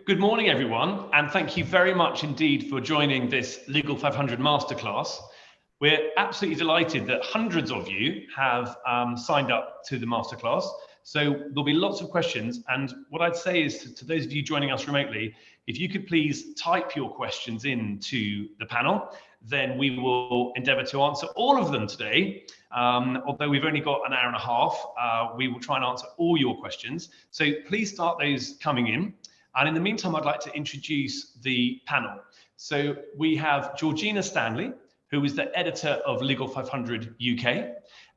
Good morning, everyone, and thank you very much indeed for joining this Legal 500 Masterclass. We're absolutely delighted that hundreds of you have signed up to the Masterclass. So there'll be lots of questions, and what I'd say is to those of you joining us remotely, if you could please type your questions into the panel, then we will endeavour to answer all of them today. Although we've only got an hour and a half, we will try and answer all your questions. So please start those coming in. And in the meantime, I'd like to introduce the panel. So we have Georgina Stanley, who is the editor of Legal 500 UK.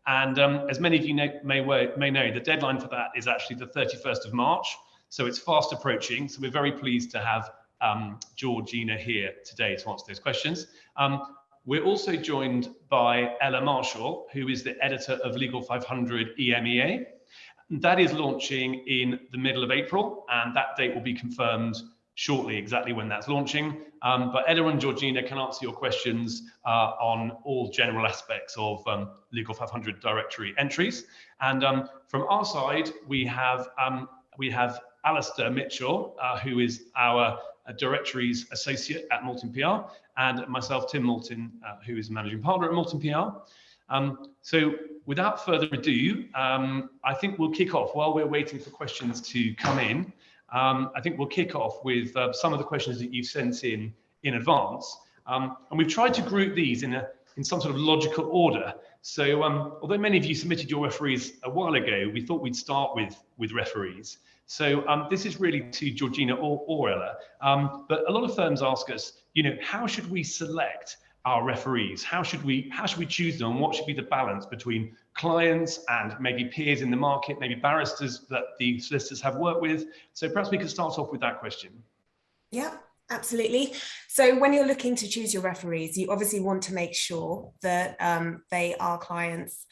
And as many of you may know, the deadline for that is actually the 31st of March. So it's fast approaching. So we're very pleased to have Georgina here today to answer those questions. We're also joined by Ella Marshall, who is the editor of Legal 500 EMEA. That is launching in the middle of April, and that date will be confirmed shortly, exactly when that's launching. But Ella and Georgina can answer your questions on all general aspects of Legal 500 directory entries. And from our side, we have Alistair Mitchell, who is our Directories associate at Maltin PR, and myself, Tim Maltin, who is managing partner at Maltin PR. So without further ado, I think we'll kick off while we're waiting for questions to come in. I think we'll kick off with some of the questions that you've sent in advance. And we've tried to group these in some sort of logical order. So although many of you submitted your referees a while ago, we thought we'd start with referees. So this is really to Georgina or Ella. But a lot of firms ask us, how should we select our referees? How should we choose them? And what should be the balance between clients and maybe peers in the market, maybe barristers that the solicitors have worked with? So perhaps we could start off with that question. Yeah, absolutely. So when you're looking to choose your referees, you obviously want to make sure that they are clients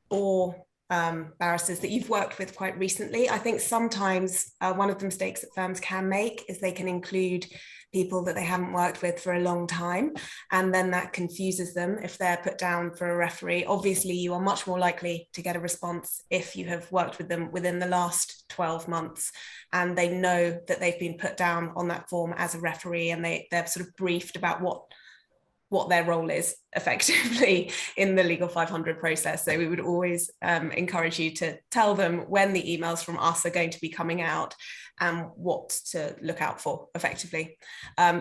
or barristers that you've worked with quite recently. I think sometimes one of the mistakes that firms can make is they can include people that they haven't worked with for a long time, and then that confuses them if they're put down for a referee. Obviously, you are much more likely to get a response if you have worked with them within the last 12 months and they know that they've been put down on that form as a referee, and they're sort of briefed about what their role is effectively in the Legal 500 process. So we would always encourage you to tell them when the emails from us are going to be coming out and what to look out for effectively.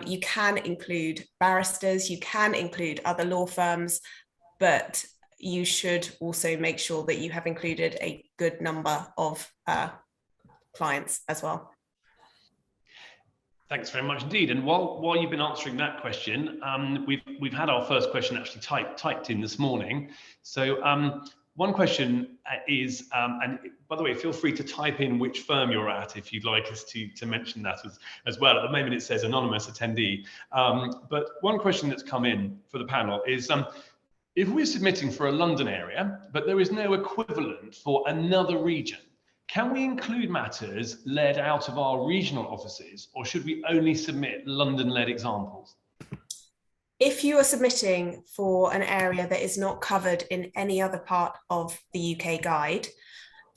You can include barristers, you can include other law firms, but you should also make sure that you have included a good number of clients as well. Thanks very much indeed. And while you've been answering that question, we've had our first question actually typed in this morning. So one question is, and by the way, feel free to type in which firm you're at if you'd like us to mention that as well. At the moment it says anonymous attendee. But one question that's come in for the panel is, if we're submitting for a London area, but there is no equivalent for another region, can we include matters led out of our regional offices, or should we only submit London-led examples? If you are submitting for an area that is not covered in any other part of the UK guide,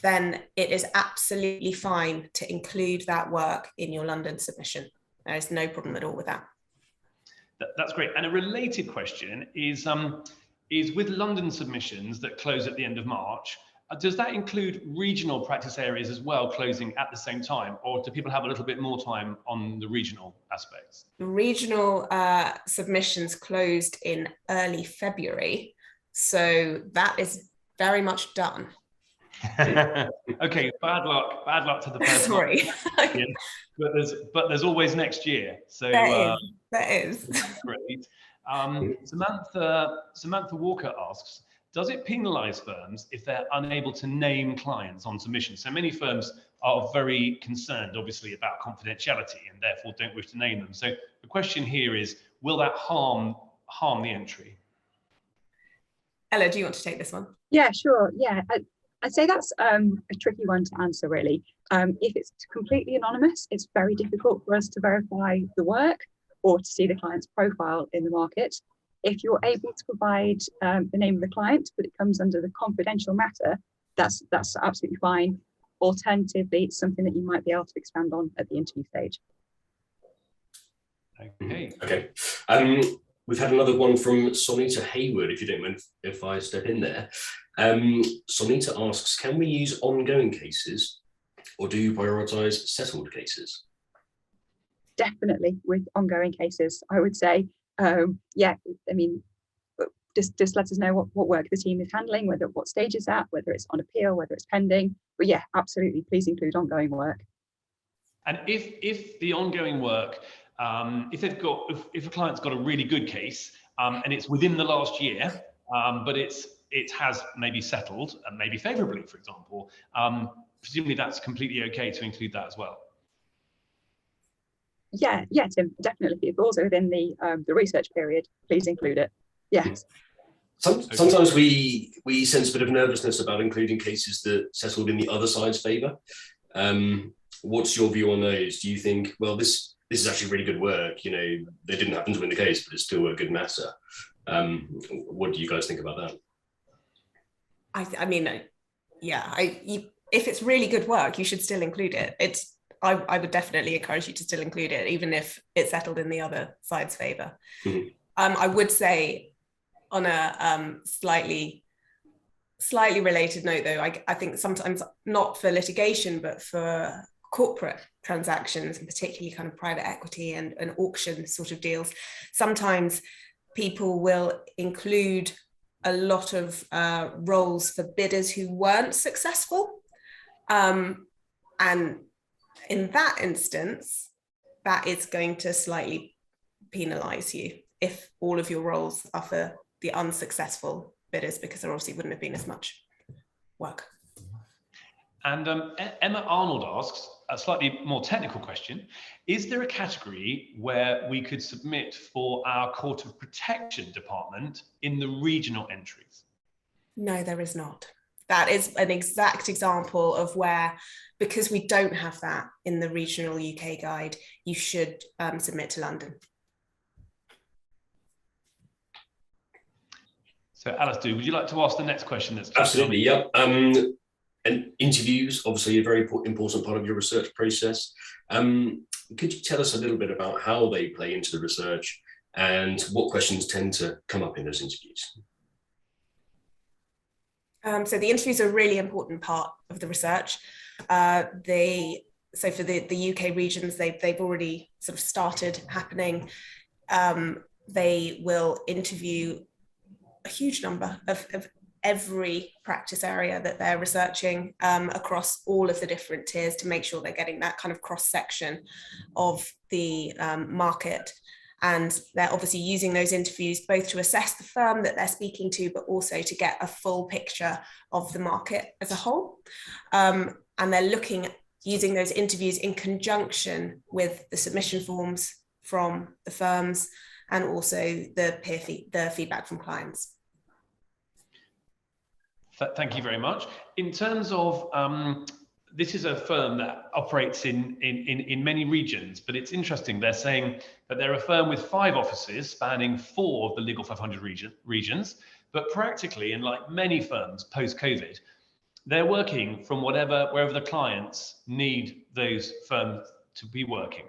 then it is absolutely fine to include that work in your London submission. There is no problem at all with that. That's great. And a related question is with London submissions that close at the end of March, does that include regional practice areas as well closing at the same time, or do people have a little bit more time on the regional aspects? Regional submissions closed in early February, so that is very much done. Okay, bad luck to the person. Sorry. but there's always next year. So that is. Great. Samantha Walker asks, does it penalize firms if they're unable to name clients on submission? So many firms are very concerned, obviously, about confidentiality and therefore don't wish to name them. So the question here is, will that harm the entry? Ella, do you want to take this one? Yeah, sure. Yeah, I'd say that's a tricky one to answer, really. If it's completely anonymous, it's very difficult for us to verify the work or to see the client's profile in the market. If you're able to provide the name of the client, but it comes under the confidential matter, that's absolutely fine. Alternatively, it's something that you might be able to expand on at the interview stage. Okay. Okay. We've had another one from Sonita Hayward, if you don't mind if I step in there. Sonita asks, can we use ongoing cases or do you prioritize settled cases? Definitely with ongoing cases, I would say. Yeah, I mean, just let us know what work the team is handling, what stage is that, whether it's on appeal, whether it's pending. But yeah, absolutely, please include ongoing work. And if the ongoing work, if a client's got a really good case and it's within the last year, but it has maybe settled and maybe favourably, for example, presumably that's completely okay to include that as well. Yeah, Tim, definitely. If it's also within the research period, please include it. Yes. Sometimes we sense a bit of nervousness about including cases that settled in the other side's favour. What's your view on those? Do you think, well, this is actually really good work, you know, they didn't happen to win the case, but it's still a good matter. What do you guys think about that? I mean, yeah, if it's really good work, you should still include it. I would definitely encourage you to still include it, even if it's settled in the other side's favour. Mm-hmm. I would say, on a slightly related note, though, I think sometimes not for litigation, but for corporate transactions, and particularly kind of private equity and auction sort of deals, sometimes people will include a lot of roles for bidders who weren't successful. And in that instance, that is going to slightly penalise you if all of your roles are for the unsuccessful bidders, because there obviously wouldn't have been as much work. And Emma Arnold asks a slightly more technical question. Is there a category where we could submit for our Court of Protection department in the regional entries? No, there is not. That is an exact example of where, because we don't have that in the regional UK guide, you should submit to London. So Alistair, would you like to ask the next question? That's absolutely, yeah. And interviews, obviously a very important part of your research process. Could you tell us a little bit about how they play into the research and what questions tend to come up in those interviews? So the interviews are a really important part of the research. So for the UK regions, they've already sort of started happening. They will interview a huge number of every practice area that they're researching across all of the different tiers to make sure they're getting that kind of cross-section of the market. And they're obviously using those interviews both to assess the firm that they're speaking to, but also to get a full picture of the market as a whole. And they're using those interviews in conjunction with the submission forms from the firms and also the feedback from clients. Thank you very much. In terms of, this is a firm that operates in many regions, but it's interesting. They're saying that they're a firm with 5 offices spanning 4 of the Legal 500 regions, but practically, in like many firms post-COVID, they're working from wherever the clients need those firms to be working.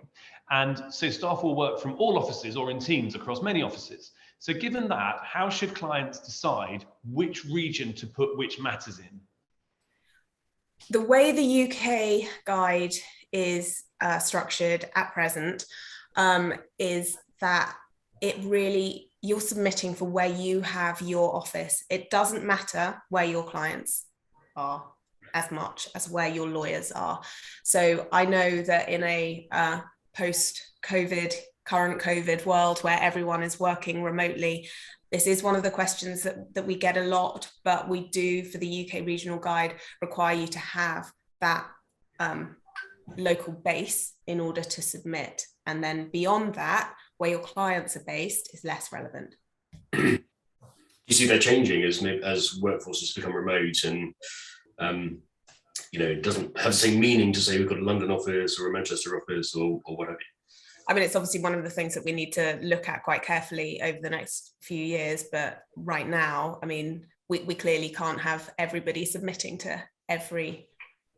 And so staff will work from all offices or in teams across many offices. So given that, how should clients decide which region to put which matters in? The way the UK guide is structured at present is that you're submitting for where you have your office. It doesn't matter where your clients are as much as where your lawyers are. So I know that in a post-COVID, current COVID world where everyone is working remotely, this is one of the questions that we get a lot, but we do, for the UK regional guide, require you to have that local base in order to submit. And then beyond that, where your clients are based is less relevant. Do you see that changing as workforces become remote and it doesn't have the same meaning to say we've got a London office or a Manchester office or whatever? I mean, it's obviously one of the things that we need to look at quite carefully over the next few years. But right now, I mean, we clearly can't have everybody submitting to every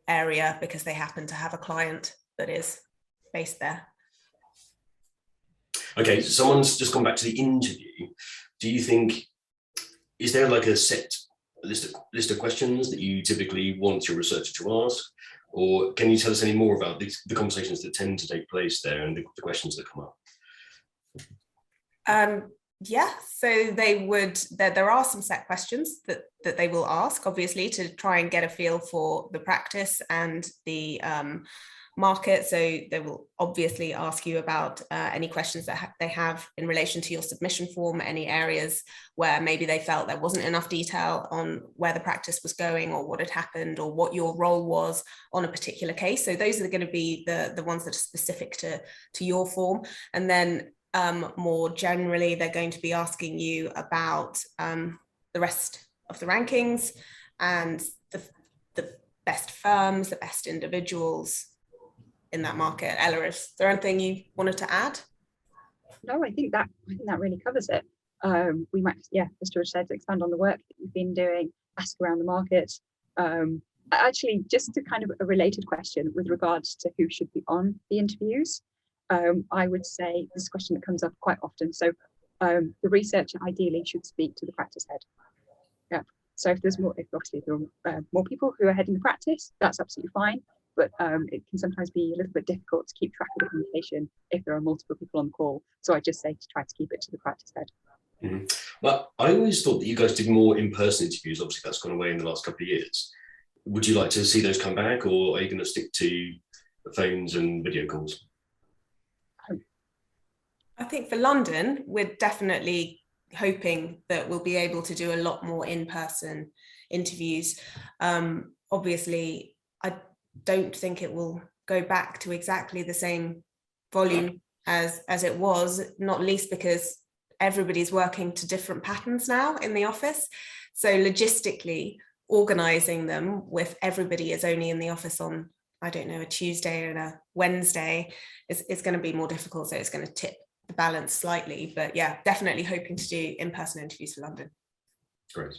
area because they happen to have a client that is based there. Okay, so someone's just gone back to the interview. Do you think, is there like a set list of questions that you typically want your researcher to ask? Or can you tell us any more about the conversations that tend to take place there and the questions that come up? Yeah, so they would, there are some set questions that they will ask, obviously, to try and get a feel for the practice and the market. So they will obviously ask you about any questions that they have in relation to your submission form, any areas where maybe they felt there wasn't enough detail on where the practice was going or what had happened or what your role was on a particular case. So those are going to be the ones that are specific to your form. And then more generally, they're going to be asking you about the rest of the rankings and the best firms, the best individuals in that market. Ella, is there anything you wanted to add? No, I think that really covers it. We might, as George said, expand on the work that you've been doing, ask around the market. Actually, just a kind of a related question with regards to who should be on the interviews. I would say this is a question that comes up quite often. So the researcher ideally should speak to the practice head. Yeah. So if there are more people who are heading the practice, that's absolutely fine. But it can sometimes be a little bit difficult to keep track of the communication if there are multiple people on the call. So I just say to try to keep it to the practice head. Mm-hmm. Well, I always thought that you guys did more in-person interviews. Obviously, that's gone away in the last couple of years. Would you like to see those come back, or are you going to stick to phones and video calls? I think for London, we're definitely hoping that we'll be able to do a lot more in-person interviews. Obviously, I don't think it will go back to exactly the same volume as it was, not least because everybody's working to different patterns now in the office. So logistically, organizing them with everybody is only in the office on, I don't know, a Tuesday and a Wednesday is going to be more difficult. So it's going to tip the balance slightly, but yeah, definitely hoping to do in-person interviews for London. Great.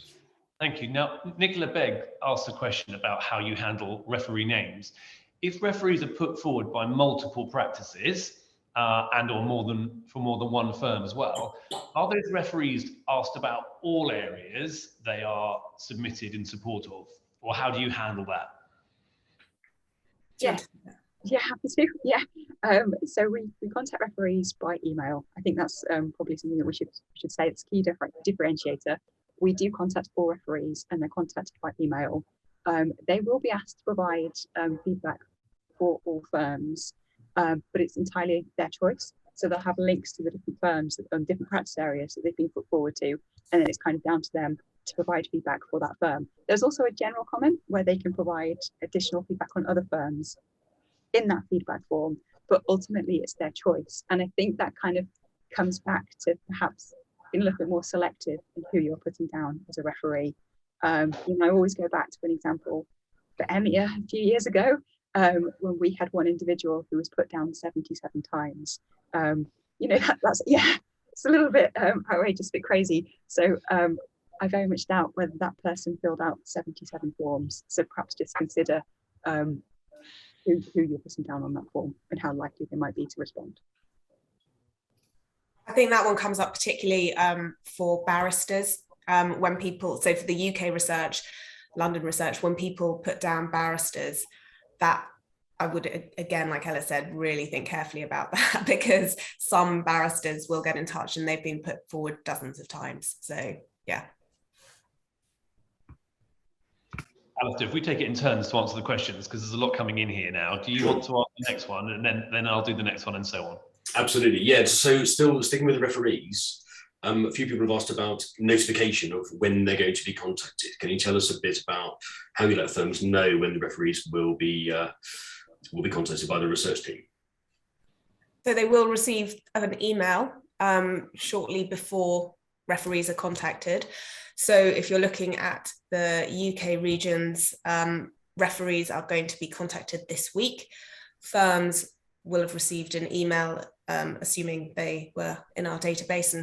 Thank you. Now, Nicola Begg asked a question about how you handle referee names. If referees are put forward by multiple practices and or more than one firm as well, are those referees asked about all areas they are submitted in support of, or how do you handle that? Yeah, happy to. Yeah. So we contact referees by email. I think that's probably something that we should say it's a key differentiator. We do contact all referees and they're contacted by email. They will be asked to provide feedback for all firms, but it's entirely their choice. So they'll have links to the different firms and different practice areas that they've been put forward to, and then it's kind of down to them to provide feedback for that firm. There's also a general comment where they can provide additional feedback on other firms in that feedback form, but ultimately it's their choice. And I think that kind of comes back to perhaps being a little bit more selective in who you're putting down as a referee. I always go back to an example for EMEA a few years ago, when we had one individual who was put down 77 times. That's it's a little bit outrageous, a bit crazy. So I very much doubt whether that person filled out 77 forms. So perhaps just consider who you're putting down on that form and how likely they might be to respond. I think that one comes up particularly for barristers when people, so for the UK research, London research, when people put down barristers, that I would, again, like Ella said, really think carefully about that, because some barristers will get in touch and they've been put forward dozens of times. So yeah. Alistair, if we take it in turns to answer the questions, because there's a lot coming in here now. Do you want to ask the next one, and then I'll do the next one and so on? Absolutely, yeah. So still sticking with the referees, a few people have asked about notification of when they're going to be contacted. Can you tell us a bit about how you let firms know when the referees will be contacted by the research team? So they will receive an email shortly before referees are contacted. So if you're looking at the UK regions, referees are going to be contacted this week. Firms will have received an email, assuming they were in our database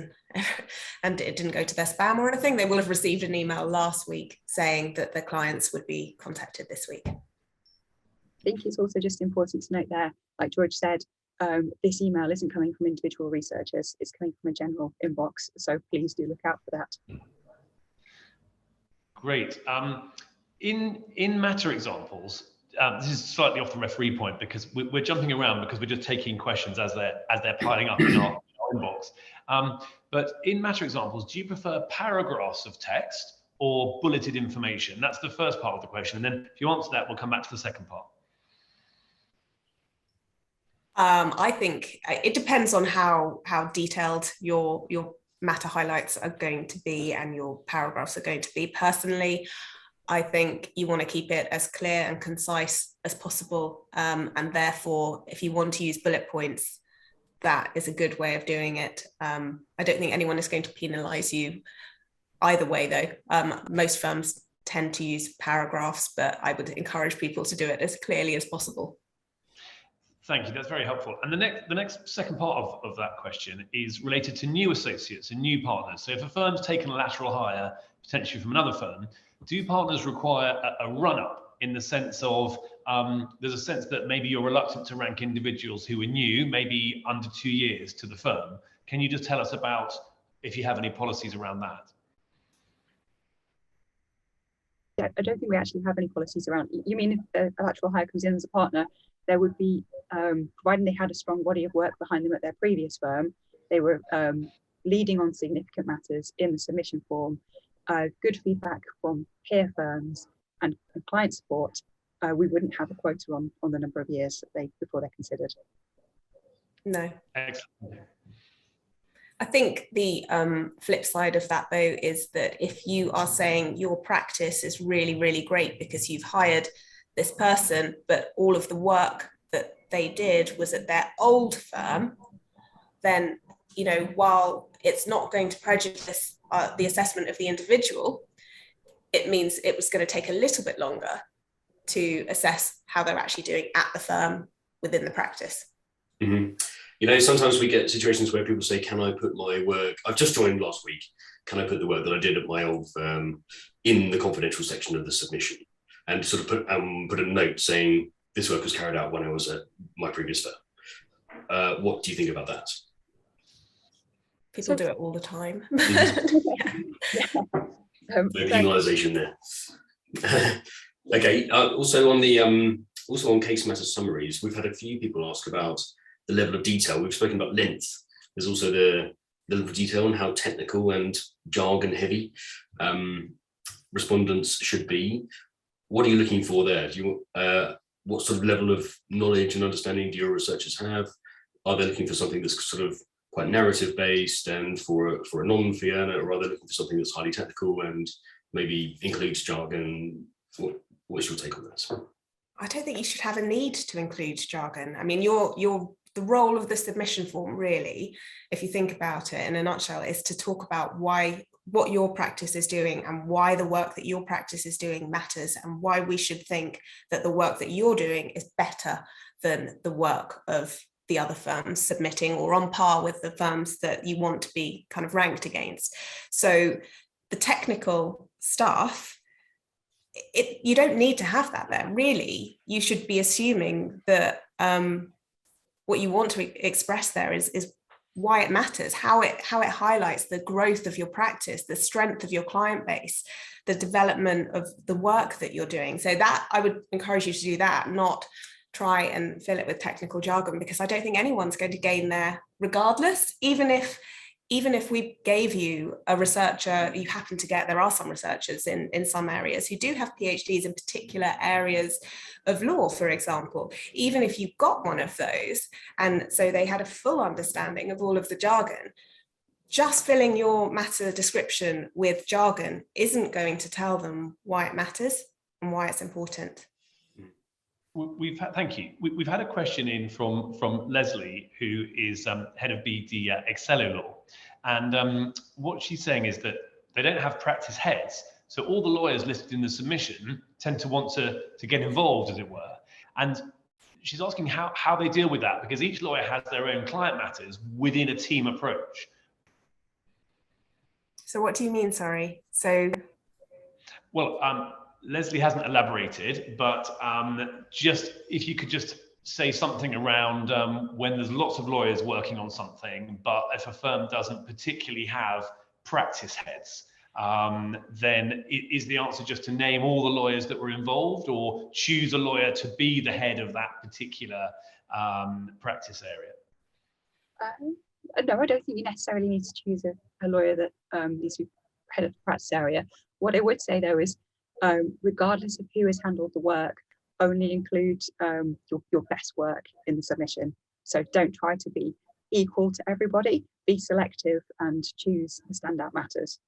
and it didn't go to their spam or anything. They will have received an email last week saying that their clients would be contacted this week. I think it's also just important to note there, like George said, this email isn't coming from individual researchers, it's coming from a general inbox. So please do look out for that. Great. In matter examples, this is slightly off the referee point because we're jumping around because we're just taking questions as they're piling up in our inbox. But in matter examples, do you prefer paragraphs of text or bulleted information? That's the first part of the question. And then if you answer that, we'll come back to the second part. I think it depends on how detailed your matter highlights are going to be and your paragraphs are going to be. Personally, I think you want to keep it as clear and concise as possible. And therefore, if you want to use bullet points, that is a good way of doing it. I don't think anyone is going to penalize you either way, though. Most firms tend to use paragraphs, but I would encourage people to do it as clearly as possible. Thank you, that's very helpful. And the next second part of that question is related to new associates and new partners. So if a firm's taken a lateral hire, potentially from another firm, do partners require a run-up in the sense of, there's a sense that maybe you're reluctant to rank individuals who are new, maybe under 2 years to the firm. Can you just tell us about if you have any policies around that? Yeah, I don't think we actually have any policies around. You mean if a lateral hire comes in as a partner, there would be, providing they had a strong body of work behind them at their previous firm, they were leading on significant matters in the submission form, good feedback from peer firms and client support, we wouldn't have a quota on the number of years before they're considered. No. Excellent. I think the flip side of that, though, is that if you are saying your practice is really, really great because you've hired this person, but all of the work that they did was at their old firm, then, you know, while it's not going to prejudice the assessment of the individual, it means it was going to take a little bit longer to assess how they're actually doing at the firm within the practice. Mm-hmm. You know, sometimes we get situations where people say, can I put my work, I've just joined last week, can I put the work that I did at my old firm in the confidential section of the submission? And sort of put a note saying this work was carried out when I was at my previous firm. What do you think about that? People do it all the time. No penalisation there. Okay. Also on case matter summaries, we've had a few people ask about the level of detail. We've spoken about length. There's also the level of detail and how technical and jargon heavy respondents should be. What are you looking for there? What sort of level of knowledge and understanding do your researchers have? Are they looking for something that's sort of quite narrative based and for a non-fee earner, or are they looking for something that's highly technical and maybe includes jargon? What's your take on that? I don't think you should have a need to include jargon. I mean, the role of the submission form, really, if you think about it in a nutshell, is to talk about what your practice is doing and why the work that your practice is doing matters, and why we should think that the work that you're doing is better than the work of the other firms submitting, or on par with the firms that you want to be kind of ranked against. So the technical stuff, you don't need to have that there. Really, you should be assuming that what you want to express there is why it matters, how it highlights the growth of your practice, the strength of your client base, the development of the work that you're doing. So that, I would encourage you to do that, not try and fill it with technical jargon, because I don't think anyone's going to gain there regardless. Even if we gave you a researcher, you happen to get, there are some researchers in some areas who do have PhDs in particular areas of law, for example. Even if you got one of those, and so they had a full understanding of all of the jargon, just filling your matter description with jargon isn't going to tell them why it matters and why it's important. Thank you. We've had a question in from Leslie, who is head of BD at Excello Law, and what she's saying is that they don't have practice heads, so all the lawyers listed in the submission tend to want to get involved, as it were. And she's asking how they deal with that, because each lawyer has their own client matters within a team approach. So what do you mean? Sorry. So. Well, Leslie hasn't elaborated, but just if you could just say something around when there's lots of lawyers working on something, but if a firm doesn't particularly have practice heads, then is the answer just to name all the lawyers that were involved, or choose a lawyer to be the head of that particular practice area? No, I don't think you necessarily need to choose a lawyer that needs to be head of the practice area. What I would say though is, regardless of who has handled the work, only include your best work in the submission. So don't try to be equal to everybody, be selective and choose the standout matters.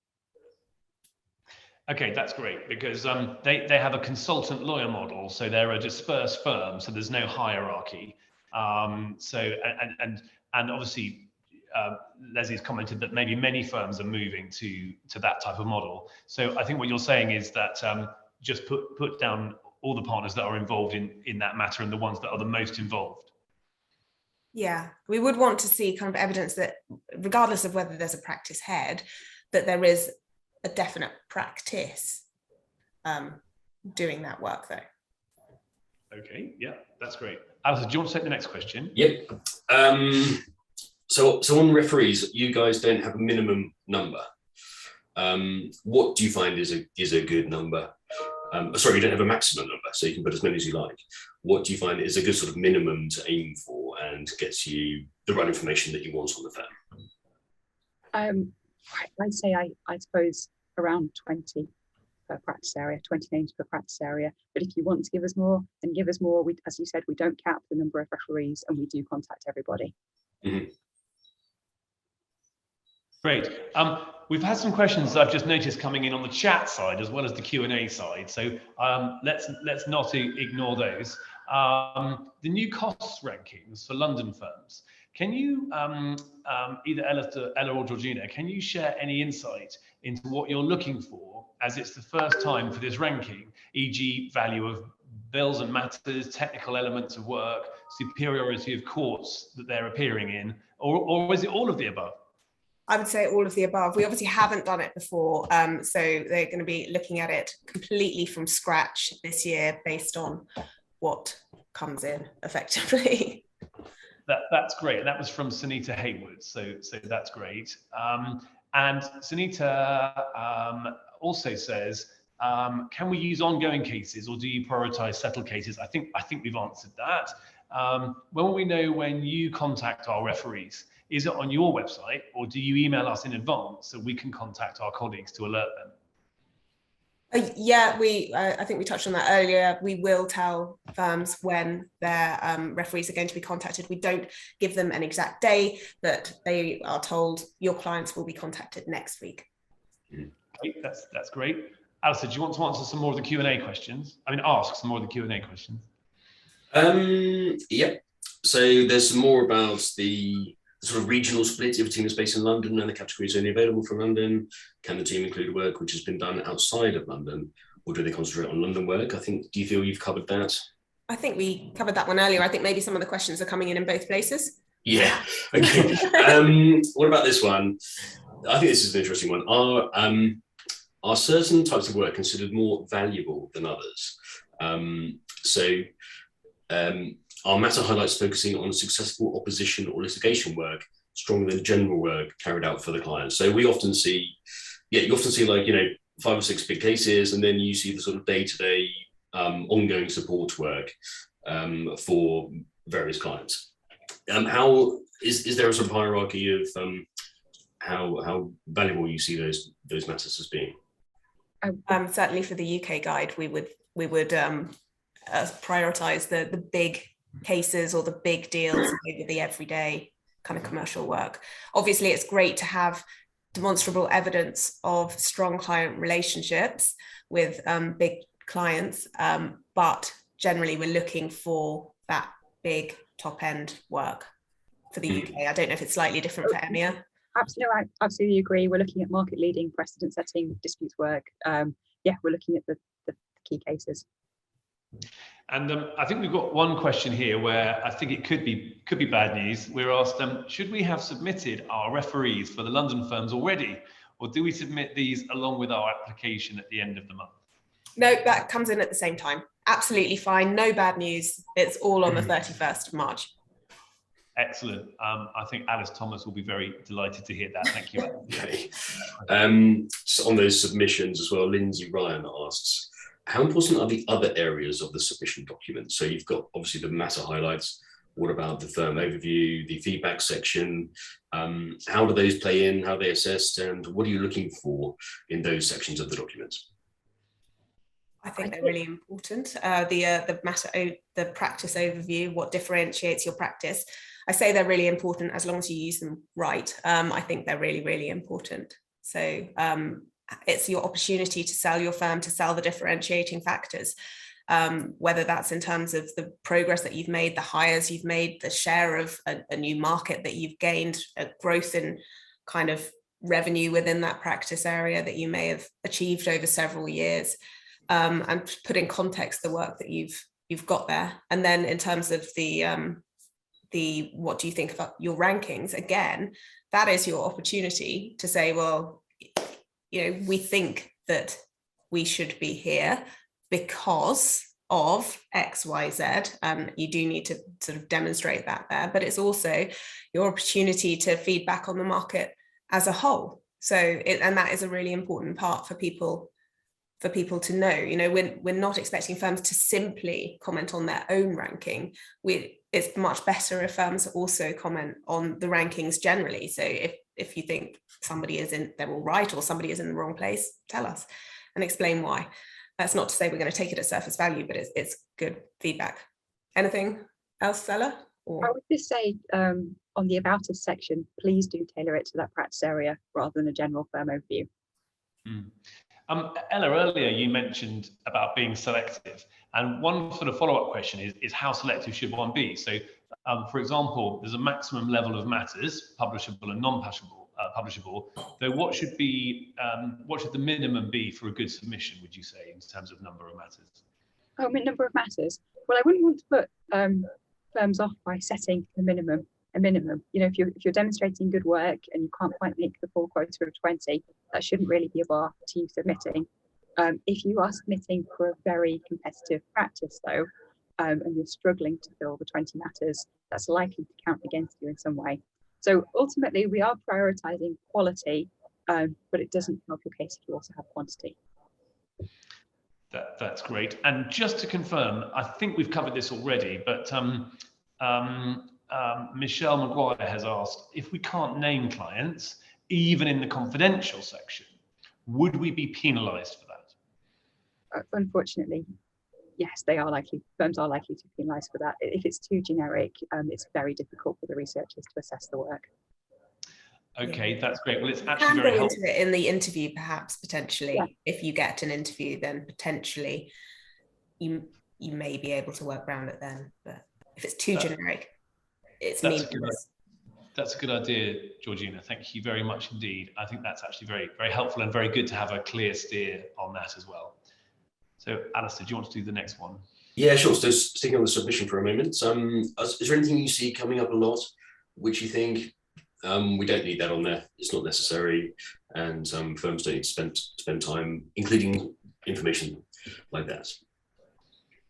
Okay, that's great, because they have a consultant lawyer model, so they're a dispersed firm, so there's no hierarchy. And obviously Leslie's commented that maybe many firms are moving to that type of model. So I think what you're saying is that just put down all the partners that are involved in that matter and the ones that are the most involved. Yeah, we would want to see kind of evidence that, regardless of whether there's a practice head, that there is a definite practice doing that work though. Okay, yeah, that's great. Alison, do you want to take the next question? Yep. So on referees, you guys don't have a minimum number. What do you find is a good number? Sorry, you don't have a maximum number, so you can put as many as you like. What do you find is a good sort of minimum to aim for and gets you the right information that you want on the firm? I'd say I suppose around 20 per practice area, 20 names per practice area. But if you want to give us more, then give us more. We, as you said, we don't cap the number of referees, and we do contact everybody. Mm-hmm. Great. We've had some questions I've just noticed coming in on the chat side as well as the Q&A side. So let's not ignore those. The new costs rankings for London firms. Can you, either Ella or Georgina, can you share any insight into what you're looking for, as it's the first time for this ranking, e.g. value of bills and matters, technical elements of work, superiority of courts that they're appearing in, or is it all of the above? I would say all of the above. We obviously haven't done it before, so they're going to be looking at it completely from scratch this year based on what comes in effectively. That's great. And that was from Sunita Haywood, so that's great. And Sunita also says, can we use ongoing cases, or do you prioritize settled cases? I think we've answered that. When will we know when you contact our referees? Is it on your website, or do you email us in advance so we can contact our colleagues to alert them? Yeah, I think we touched on that earlier. We will tell firms when their referees are going to be contacted. We don't give them an exact day, but they are told your clients will be contacted next week. Okay, that's great. Alison, do you want to answer some more of the Q&A questions? I mean, ask some more of the Q&A questions. Yeah. So there's some more about the sort of regional split. If a team is based in London and the category is only available from London, can the team include work which has been done outside of London, or do they concentrate on London work? Do you feel you've covered that? I think we covered that one earlier. I think maybe some of the questions are coming in both places. Yeah. Okay. What about this one? I think this is an interesting one. Are certain types of work considered more valuable than others? Are matter highlights focusing on successful opposition or litigation work stronger than general work carried out for the client? So we often see, you often see 5 or 6 big cases, and then you see the sort of day-to-day ongoing support work for various clients. How is there a sort of hierarchy of how valuable you see those matters as being? Certainly for the UK guide, we would prioritize the big cases or the big deals over the everyday kind of commercial work. Obviously, it's great to have demonstrable evidence of strong client relationships with big clients, but generally we're looking for that big top end work for the UK. I don't know if it's slightly different for EMEA. Absolutely, I absolutely agree. We're looking at market leading, precedent setting disputes work. Yeah, we're looking at the key cases. And I think we've got one question here where I think it could be bad news. We're asked, should we have submitted our referees for the London firms already, or do we submit these along with our application at the end of the month? No, that comes in at the same time. absolutely fine. No bad news. It's all on the 31st of March. Excellent. I think Alice Thomas will be very delighted to hear that. Thank you. Okay. Just on those submissions as well, Lindsay Ryan asks, how important are the other areas of the submission document? So you've got obviously the matter highlights. What about the firm overview, the feedback section? How do those play in? How are they assessed? And what are you looking for in those sections of the document? I think they're really important. The practice overview, what differentiates your practice. I say they're really important as long as you use them right. I think they're really, really important. So it's your opportunity to sell your firm, to sell the differentiating factors, whether that's in terms of the progress that you've made, the hires you've made, the share of a new market that you've gained, a growth in kind of revenue within that practice area that you may have achieved over several years. And put in context the work that you've got there. And then in terms of the what do you think about your rankings? Again, that is your opportunity to say, well, we think that we should be here because of X, Y, Z. You do need to sort of demonstrate that there, but it's also your opportunity to feed back on the market as a whole. So, and that is a really important part for people to know. We're not expecting firms to simply comment on their own ranking. It's much better if firms also comment on the rankings generally. So if you think they're all right or somebody is in the wrong place, tell us and explain why. That's not to say we're going to take it at surface value, but it's good feedback. Anything else, Stella? I would just say on the About Us section, please do tailor it to that practice area rather than a general firm overview. Ella, earlier you mentioned about being selective, and one sort of follow-up question is how selective should one be? So, for example, there's a maximum level of matters, publishable and non-publishable. So, what should the minimum be for a good submission? Would you say in terms of number of matters? Oh, number of matters. Well, I wouldn't want to put firms off by setting a minimum. If you're demonstrating good work and you can't quite make the full quota of 20, that shouldn't really be a bar to you submitting. If you are submitting for a very competitive practice though, and you're struggling to fill the 20 matters, that's likely to count against you in some way. So ultimately we are prioritizing quality, but it doesn't help your case if you also have quantity. That's great. And just to confirm, I think we've covered this already, but Michelle Maguire has asked, if we can't name clients, even in the confidential section, would we be penalised for that? Unfortunately, yes, firms are likely to be penalised for that. If it's too generic, it's very difficult for the researchers to assess the work. Okay, that's great. Well, it's actually very helpful. Into it in the interview, perhaps, potentially. Yeah. If you get an interview, then potentially you may be able to work around it then. But if it's too generic, it's meaningless. That's a good idea, Georgina. Thank you very much indeed. I think that's actually very, very helpful and very good to have a clear steer on that as well. So, Alistair, do you want to do the next one? Yeah, sure. So, sticking on the submission for a moment, is there anything you see coming up a lot which you think we don't need that on there, it's not necessary, and firms don't need to spend time including information like that?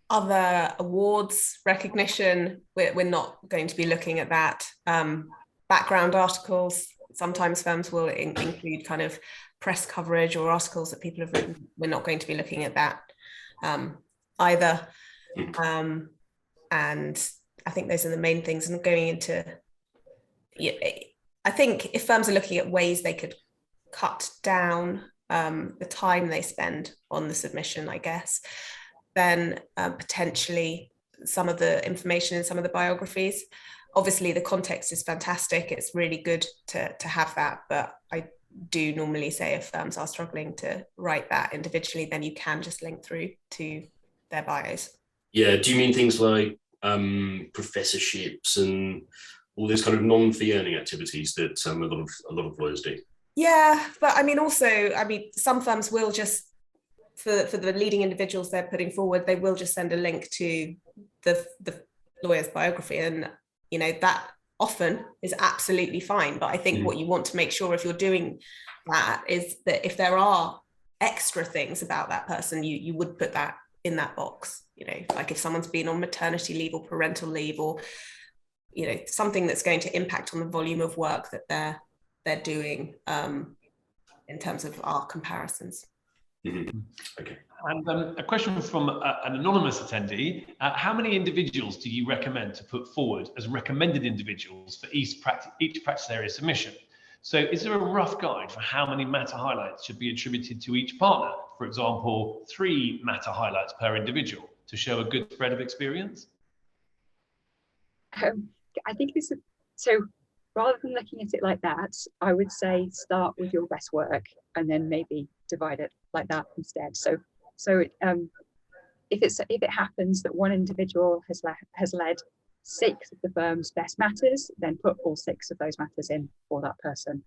Other awards, recognition, we're not going to be looking at that. Background articles, sometimes firms will include kind of press coverage or articles that people have written. We're not going to be looking at that either. And I think those are the main things. And going into, I think if firms are looking at ways they could cut down the time they spend on the submission, I guess, then potentially some of the information in some of the biographies. Obviously, the context is fantastic. It's really good to have that. But I do normally say if firms are struggling to write that individually, then you can just link through to their bios. Yeah. Do you mean things like professorships and all those kind of non-fee earning activities that a lot of lawyers do? Yeah, but some firms will just, for the leading individuals they're putting forward, they will just send a link to the lawyer's biography, and that often is absolutely fine. But I think what you want to make sure if you're doing that is that if there are extra things about that person, you would put that in that box. You know, like if someone's been on maternity leave or parental leave, or, you know, something that's going to impact on the volume of work that they're doing in terms of our comparisons. Mm-hmm. Okay. And a question from an anonymous attendee. How many individuals do you recommend to put forward as recommended individuals for each practice area submission? So is there a rough guide for how many matter highlights should be attributed to each partner? For example, 3 matter highlights per individual to show a good spread of experience? I think so rather than looking at it like that, I would say start with your best work and then maybe divide it like that instead. So if it happens that one individual has led 6 of the firm's best matters, then put all 6 of those matters in for that person,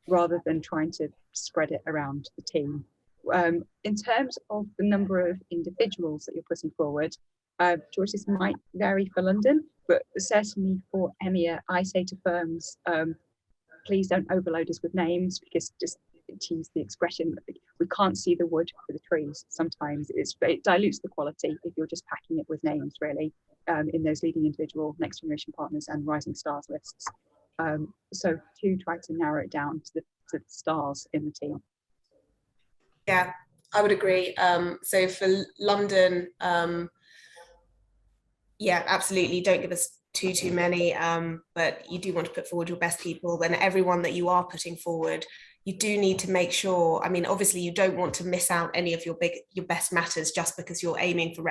rather than trying to spread it around the team. In terms of the number of individuals that you're putting forward, George, this might vary for London, but certainly for EMEA, I say to firms, please don't overload us with names, because just to use the expression, we can't see the wood for the trees. Sometimes it dilutes the quality if you're just packing it with names, really, in those leading individual, next generation partners and rising stars lists. So to try to narrow it down to the stars in the team. Yeah, I would agree. So for London, yeah, absolutely, don't give us too many, but you do want to put forward your best people. Then everyone that you are putting forward, you do need to make sure, I mean, obviously you don't want to miss out any of your best matters just because you're aiming for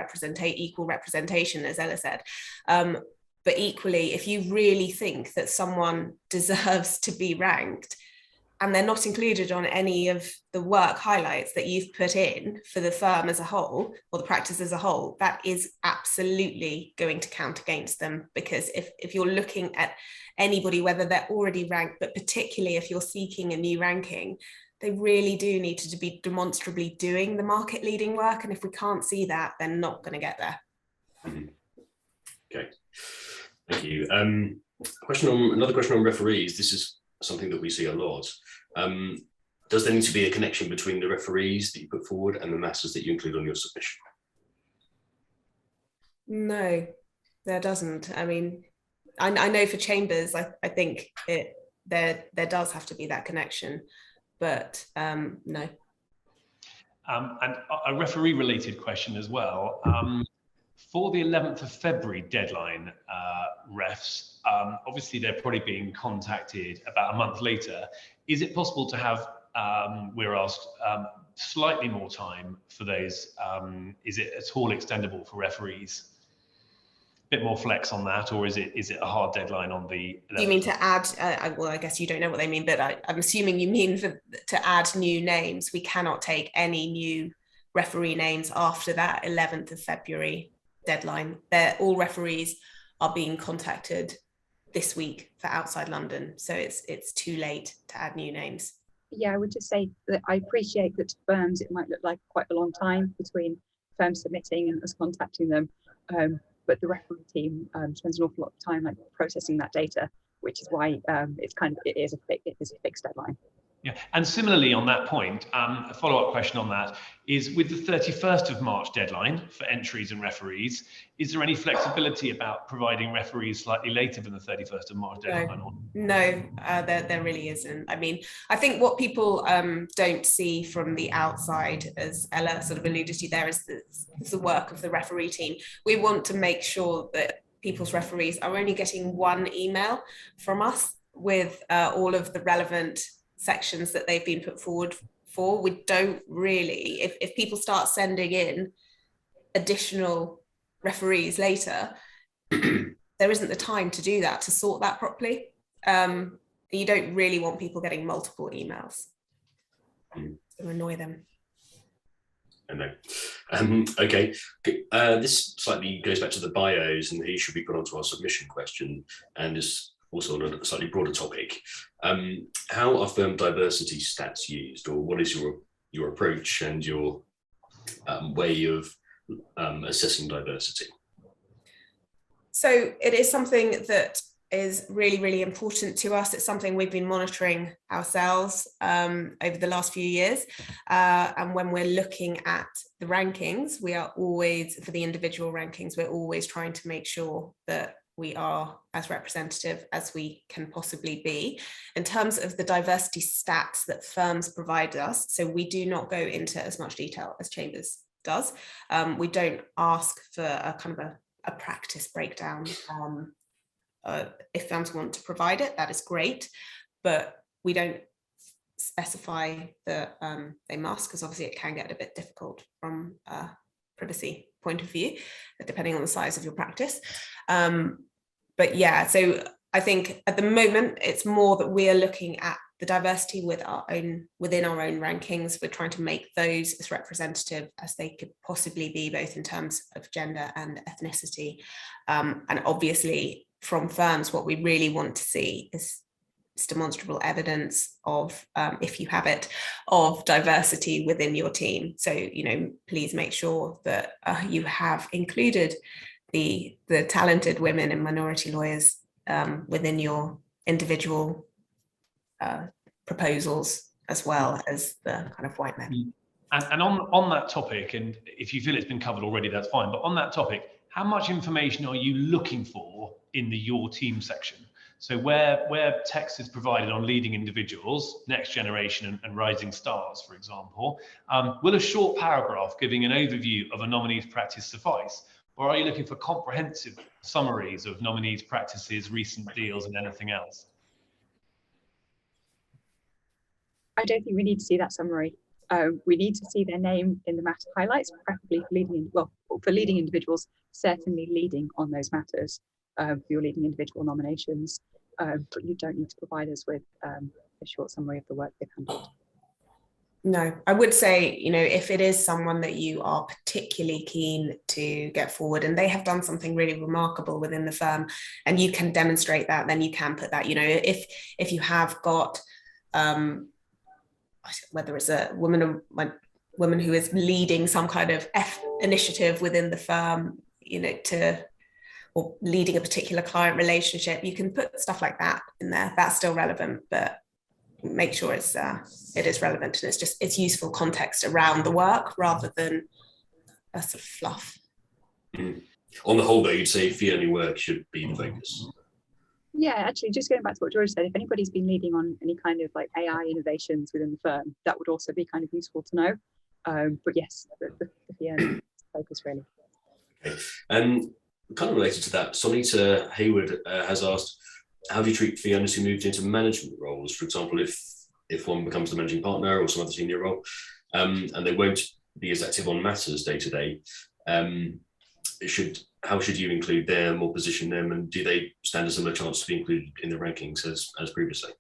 equal representation, as Ella said. But equally, if you really think that someone deserves to be ranked and they're not included on any of the work highlights that you've put in for the firm as a whole, or the practice as a whole, that is absolutely going to count against them. Because if you're looking at anybody, whether they're already ranked, but particularly if you're seeking a new ranking, they really do need to be demonstrably doing the market leading work. And if we can't see that, they're not going to get there. Mm-hmm. Okay, thank you. Another question on referees. This is something that we see a lot. Does there need to be a connection between the referees that you put forward and the matters that you include on your submission? No, there doesn't. I mean, I know for chambers, I think there does have to be that connection, but no. And a referee related question as well. For the 11th of February deadline, refs, obviously they're probably being contacted about a month later. Is it possible to have, we're asked, slightly more time for those? Is it at all extendable for referees? A bit more flex on that, or is it a hard deadline on the 11th? Do you mean to add, well, I guess you don't know what they mean, but I'm assuming you mean to add new names. We cannot take any new referee names after that 11th of February deadline. All referees are being contacted this week for outside London, so it's too late to add new names. Yeah, I would just say that I appreciate that to firms it might look like quite a long time between firms submitting and us contacting them, but the referee team spends an awful lot of time processing that data, which is why it is a fixed deadline. Yeah, and similarly on that point, a follow-up question on that is, with the 31st of March deadline for entries and referees, is there any flexibility about providing referees slightly later than the 31st of March deadline? No, there really isn't. I mean, I think what people don't see from the outside, as Ella sort of alluded to there, is the work of the referee team. We want to make sure that people's referees are only getting one email from us with all of the relevant sections that they've been put forward for. We don't really, if people start sending in additional referees later, there isn't the time to do that, to sort that properly. You don't really want people getting multiple emails to annoy them. I know. Okay. This slightly goes back to the bios and who should be put onto our submission question, and is also on a slightly broader topic. How are firm diversity stats used, or what is your approach and your way of assessing diversity? So it is something that is really, really important to us. It's something we've been monitoring ourselves over the last few years. And when we're looking at the rankings, we are always, for the individual rankings, we're always trying to make sure that we are as representative as we can possibly be. In terms of the diversity stats that firms provide us, so we do not go into as much detail as Chambers does. We don't ask for a kind of a practice breakdown. If firms want to provide it, that is great, but we don't specify that they must, because obviously it can get a bit difficult from a privacy point of view, depending on the size of your practice. But yeah, so I think at the moment it's more that we are looking at the diversity within our own rankings. We're trying to make those as representative as they could possibly be, both in terms of gender and ethnicity. And obviously from firms, what we really want to see is demonstrable evidence of, if you have it, of diversity within your team. So, you know, please make sure that you have included the talented women and minority lawyers within your individual proposals, as well as the kind of white men. And on that topic, and if you feel it's been covered already, that's fine. But on that topic, how much information are you looking for in the Your Team section? So where text is provided on leading individuals, next generation and rising stars, for example, will a short paragraph giving an overview of a nominee's practice suffice? Or are you looking for comprehensive summaries of nominees' practices, recent deals, and anything else? I don't think we need to see that summary. We need to see their name in the matter highlights, preferably for leading individuals, certainly leading on those matters for your leading individual nominations. But you don't need to provide us with a short summary of the work they've handled. No, I would say, you know, if it is someone that you are particularly keen to get forward and they have done something really remarkable within the firm and you can demonstrate that, then you can put that, you know, if you have got, whether it's a woman who is leading some kind of initiative within the firm, you know, or leading a particular client relationship, you can put stuff like that in there. That's still relevant, but make sure it is relevant and it's useful context around the work rather than a sort of fluff. On the whole, though, you'd say fee-only work should be the focus. Yeah, actually, just going back to what George said, if anybody's been leading on any kind of like AI innovations within the firm, that would also be kind of useful to know. But yes, the fee-only focus really. Okay. Kind of related to that, Sonita Hayward has asked, how do you treat fee earners who moved into management roles? For example, if one becomes the managing partner or some other senior role, and they won't be as active on matters day to day, how should you include them or position them, and do they stand a similar chance to be included in the rankings as previously?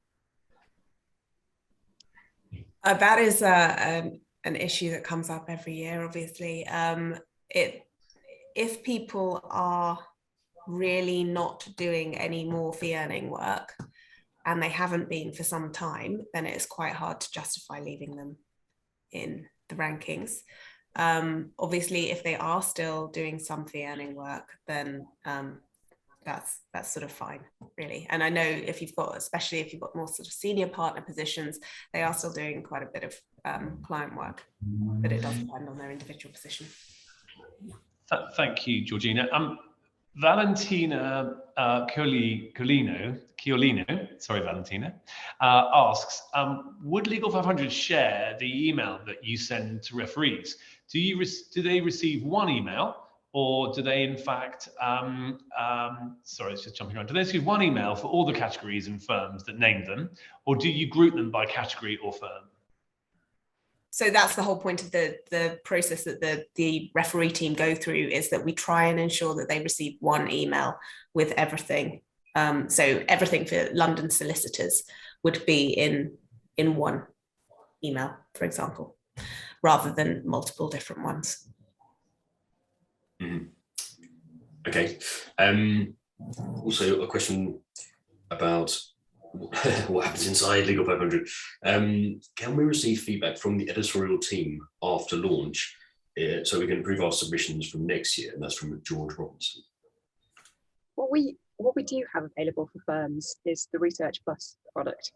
That is an issue that comes up every year, obviously. If people are really not doing any more fee earning work and they haven't been for some time, then it's quite hard to justify leaving them in the rankings. Obviously, if they are still doing some fee earning work, then that's sort of fine, really. And I know especially if you've got more sort of senior partner positions, they are still doing quite a bit of client work, but it does depend on their individual position. Thank you, Georgina. Valentina Chiolino, sorry, Valentina, asks, would Legal 500 share the email that you send to referees? Do they receive one email, or do they in fact, sorry, it's just jumping around. Do they receive one email for all the categories and firms that name them, or do you group them by category or firm? So that's the whole point of the process that the referee team go through, is that we try and ensure that they receive one email with everything. So everything for London solicitors would be in one email, for example, rather than multiple different ones. Mm-hmm. Okay. Also a question about what happens inside Legal 500. Can we receive feedback from the editorial team after launch so we can improve our submissions from next year? And that's from George Robinson. What what we do have available for firms is the Research Plus product.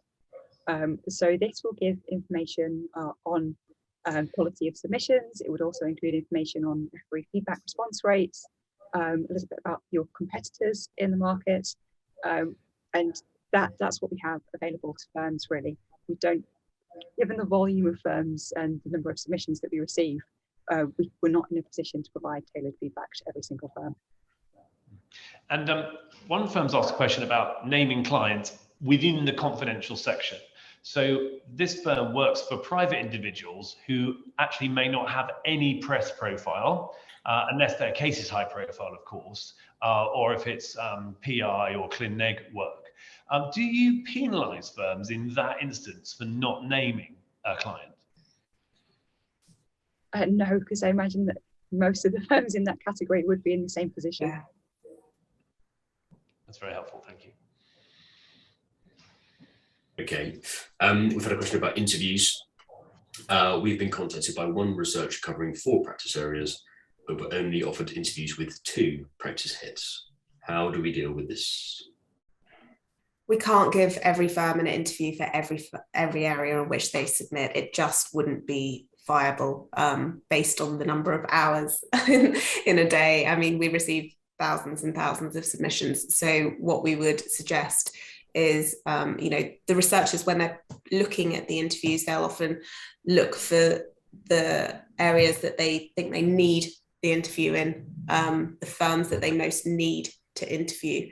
So this will give information on quality of submissions. It would also include information on referee feedback response rates, a little bit about your competitors in the market, and that's what we have available to firms. Really, we don't, given the volume of firms and the number of submissions that we receive, we're not in a position to provide tailored feedback to every single firm. And one firm's asked a question about naming clients within the confidential section. So this firm works for private individuals who actually may not have any press profile, unless their case is high profile, of course, or if it's PI or Clin Neg work. Do you penalise firms in that instance for not naming a client? No, because I imagine that most of the firms in that category would be in the same position. Yeah. That's very helpful, thank you. Okay, we've had a question about interviews. We've been contacted by one researcher covering 4 practice areas, but were only offered interviews with 2 practice heads. How do we deal with this? We can't give every firm an interview for every area in which they submit. It just wouldn't be viable based on the number of hours in a day. I mean, we receive thousands and thousands of submissions. So what we would suggest is, the researchers, when they're looking at the interviews, they'll often look for the areas that they think they need the interview in, the firms that they most need to interview.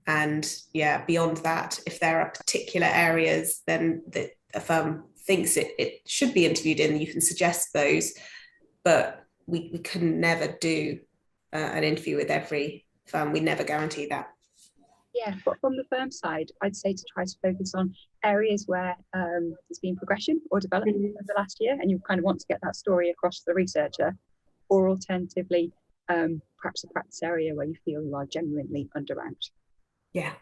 And yeah, beyond that, if there are particular areas then that a firm thinks it should be interviewed in, you can suggest those, but we can never do an interview with every firm. We never guarantee that. Yeah, but from the firm side, I'd say to try to focus on areas where there's been progression or development over the last year, and you kind of want to get that story across to the researcher, or alternatively, perhaps a practice area where you feel you are genuinely underranked. Yeah.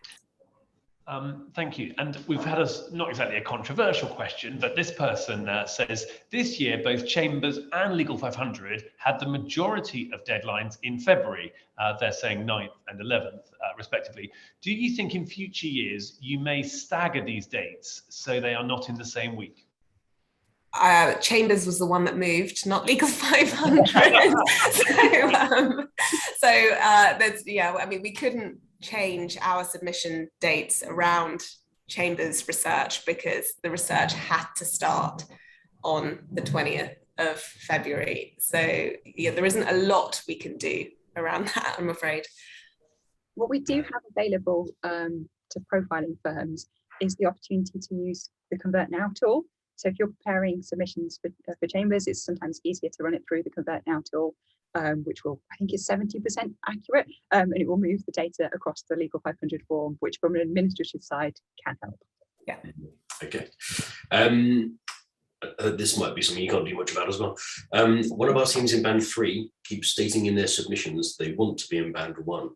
Thank you. And we've had not exactly a controversial question, but this person says, this year, both Chambers and Legal 500 had the majority of deadlines in February. They're saying 9th and 11th, respectively. Do you think in future years, you may stagger these dates so they are not in the same week? Chambers was the one that moved, not Legal 500. I mean, we couldn't change our submission dates around Chambers research because the research had to start on the 20th of February. So yeah, there isn't a lot we can do around that, I'm afraid. What we do have available to profiling firms is the opportunity to use the Convert Now tool. So if you're preparing submissions for Chambers, it's sometimes easier to run it through the Convert Now tool, which will, I think, is 70% accurate, and it will move the data across the Legal 500 form, which from an administrative side can help. Yeah. Okay. This might be something you can't do much about as well. One of our teams in band 3 keeps stating in their submissions they want to be in band 1.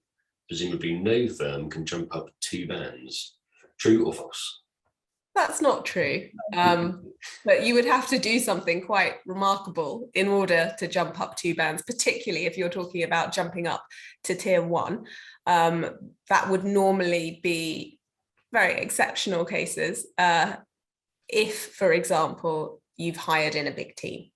Presumably no firm can jump up 2 bands. True or false? That's not true, but you would have to do something quite remarkable in order to jump up 2 bands, particularly if you're talking about jumping up to tier 1. That would normally be very exceptional cases. If, for example, you've hired in a big team,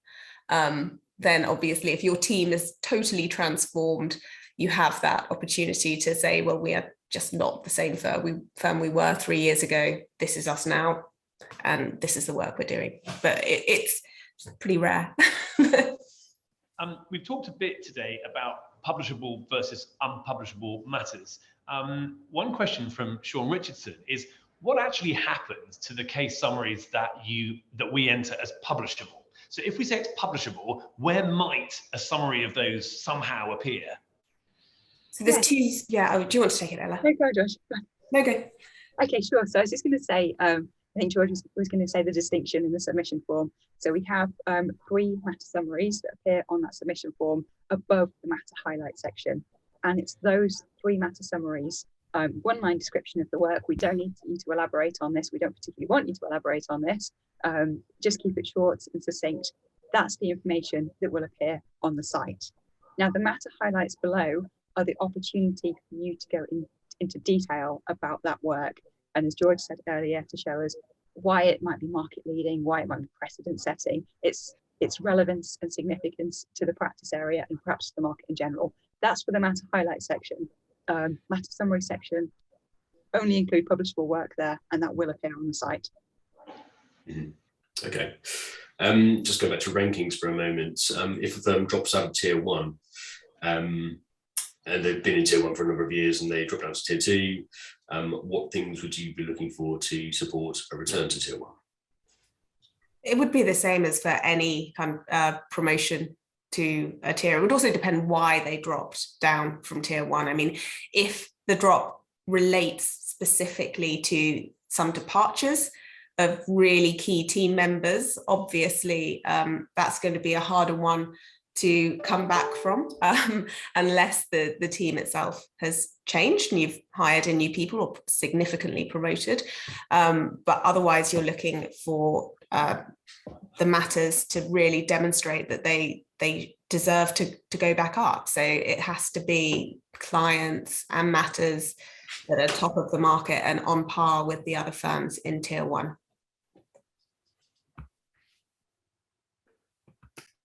then obviously if your team is totally transformed, you have that opportunity to say, well, we are just not the same firm we were 3 years ago. This is us now, and this is the work we're doing. But it's pretty rare. We've talked a bit today about publishable versus unpublishable matters. One question from Sean Richardson is, what actually happens to the case summaries that we enter as publishable? So if we say it's publishable, where might a summary of those somehow appear? So there's 2, do you want to take it, Ella? No, go, Josh. No, go. Okay, sure. So I was just going to say, I think George was going to say the distinction in the submission form. So we have 3 matter summaries that appear on that submission form above the matter highlight section. And it's those 3 matter summaries, 1-line description of the work. We don't need you to elaborate on this. We don't particularly want you to elaborate on this. Just keep it short and succinct. That's the information that will appear on the site. Now, the matter highlights below are the opportunity for you to go into detail about that work. And as George said earlier, to show us why it might be market leading, why it might be precedent setting, its relevance and significance to the practice area and perhaps the market in general. That's for the matter highlight section. Matter summary section, only include publishable work there, and that will appear on the site. Mm-hmm. Okay. Just go back to rankings for a moment. If a firm drops out of tier 1, and they've been in tier 1 for a number of years and they drop down to tier 2, what things would you be looking for to support a return to tier 1? It would be the same as for any kind of promotion to a tier. It would also depend why they dropped down from tier 1. I mean, if the drop relates specifically to some departures of really key team members, obviously that's going to be a harder one to come back from unless the team itself has changed and you've hired in new people or significantly promoted. But otherwise you're looking for the matters to really demonstrate that they deserve to go back up. So it has to be clients and matters that are top of the market and on par with the other firms in tier 1.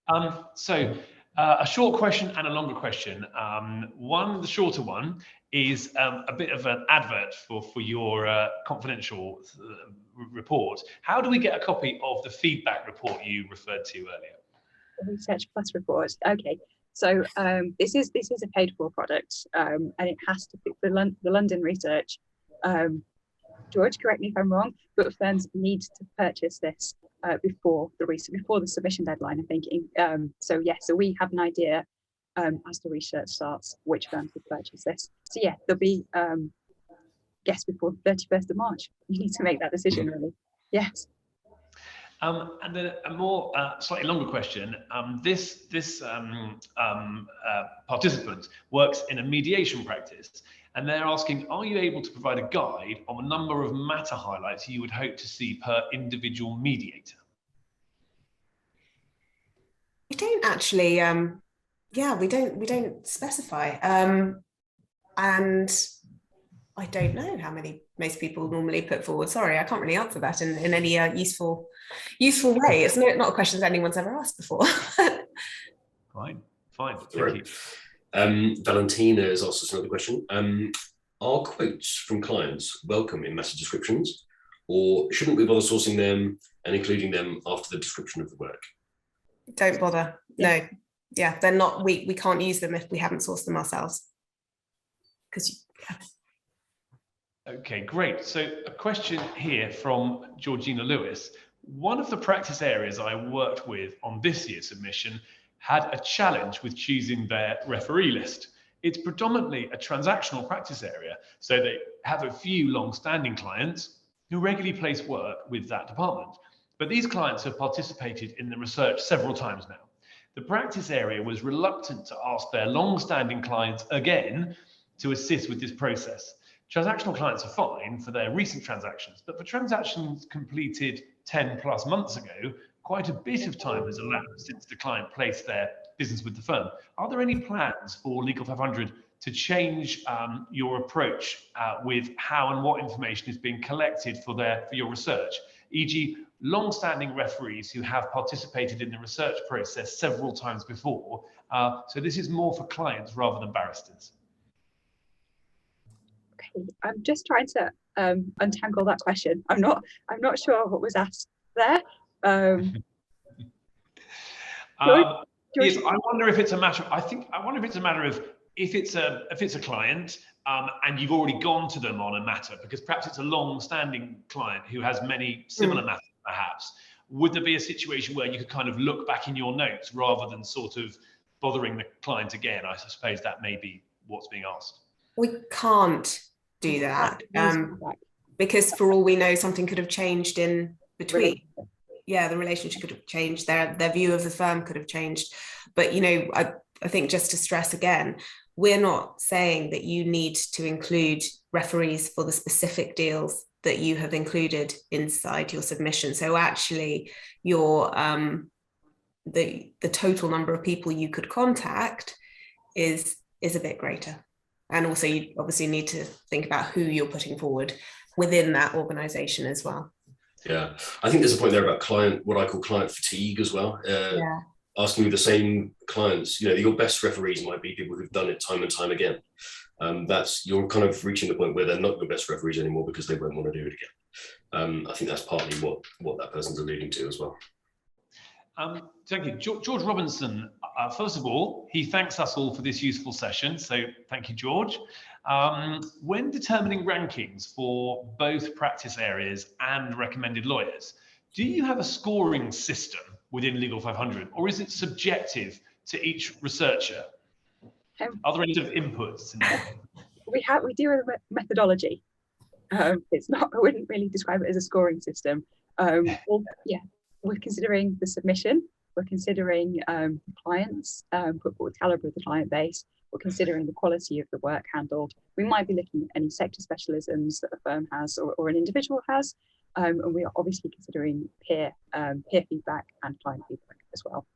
A short question and a longer question. The shorter one is a bit of an advert for your confidential report. How do we get a copy of the feedback report you referred to earlier? The Research Plus report. Okay, so this is a paid-for product, and it has to be the London research. George, correct me if I'm wrong, but firms need to purchase this before the submission deadline, I'm thinking. So we have an idea as the research starts which firms will purchase this. So yeah, there'll be before the 31st of March. You need to make that decision, really. Yes. And then a more slightly longer question. This participant works in a mediation practice, and they're asking, are you able to provide a guide on the number of matter highlights you would hope to see per individual mediator? We don't actually, we don't specify. And I don't know how many most people normally put forward. Sorry, I can't really answer that in any useful way. It's not a question that anyone's ever asked before. Fine, thank you. Valentina has asked us another question. Are quotes from clients welcome in meta descriptions, or shouldn't we bother sourcing them and including them after the description of the work? Don't bother. No. Yeah, they're not. We can't use them if we haven't sourced them ourselves. Okay, great. So a question here from Georgina Lewis. One of the practice areas I worked with on this year's submission had a challenge with choosing their referee list. It's predominantly a transactional practice area, so they have a few long-standing clients who regularly place work with that department. But these clients have participated in the research several times now. The practice area was reluctant to ask their long-standing clients again to assist with this process. Transactional clients are fine for their recent transactions, but for transactions completed 10 plus months ago, quite a bit of time has elapsed since the client placed their business with the firm. Are there any plans for Legal 500 to change your approach with how and what information is being collected for your research? E.g., long-standing referees who have participated in the research process several times before. So this is more for clients rather than barristers. Okay, I'm just trying to untangle that question. I'm not sure what was asked there. Yes, I wonder if it's a matter. I wonder if it's a matter of if it's a client and you've already gone to them on a matter, because perhaps it's a long-standing client who has many similar matters. Perhaps would there be a situation where you could kind of look back in your notes rather than sort of bothering the client again? I suppose that may be what's being asked. We can't do that because for all we know, something could have changed in between. Yeah, the relationship could have changed, their view of the firm could have changed. But, I think just to stress again, we're not saying that you need to include referees for the specific deals that you have included inside your submission. So actually your the total number of people you could contact is is a bit greater. And also you obviously need to think about who you're putting forward within that organization as well. Yeah, I think there's a point there about what I call client fatigue as well. Asking the same clients, your best referees might be people who've done it time and time again. You're kind of reaching the point where they're not your best referees anymore because they won't want to do it again. I think that's partly what that person's alluding to as well. Thank you. George Robinson, first of all, he thanks us all for this useful session. So thank you, George. When determining rankings for both practice areas and recommended lawyers, do you have a scoring system within Legal 500, or is it subjective to each researcher? Are there any sort of inputs in that? We do a methodology. It's not, I wouldn't really describe it as a scoring system. We're considering the submission, we're considering clients, what caliber of the client base, we're considering the quality of the work handled. We might be looking at any sector specialisms that a firm has or an individual has, and we are obviously considering peer feedback and client feedback as well.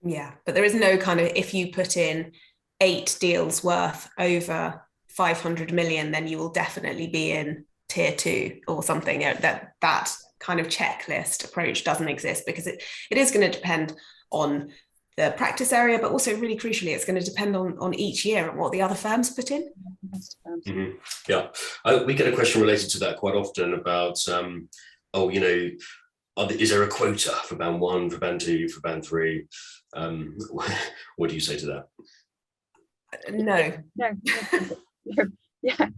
Yeah, but there is no kind of, if you put in 8 deals worth over 500 million, then you will definitely be in tier 2 or something. That kind of checklist approach doesn't exist, because it is going to depend on the practice area, but also really crucially, it's going to depend on each year and what the other firms put in. Mm-hmm. Yeah, we get a question related to that quite often about, is there a quota for band 1, for band 2, for band 3? What do you say to that? No. Yeah.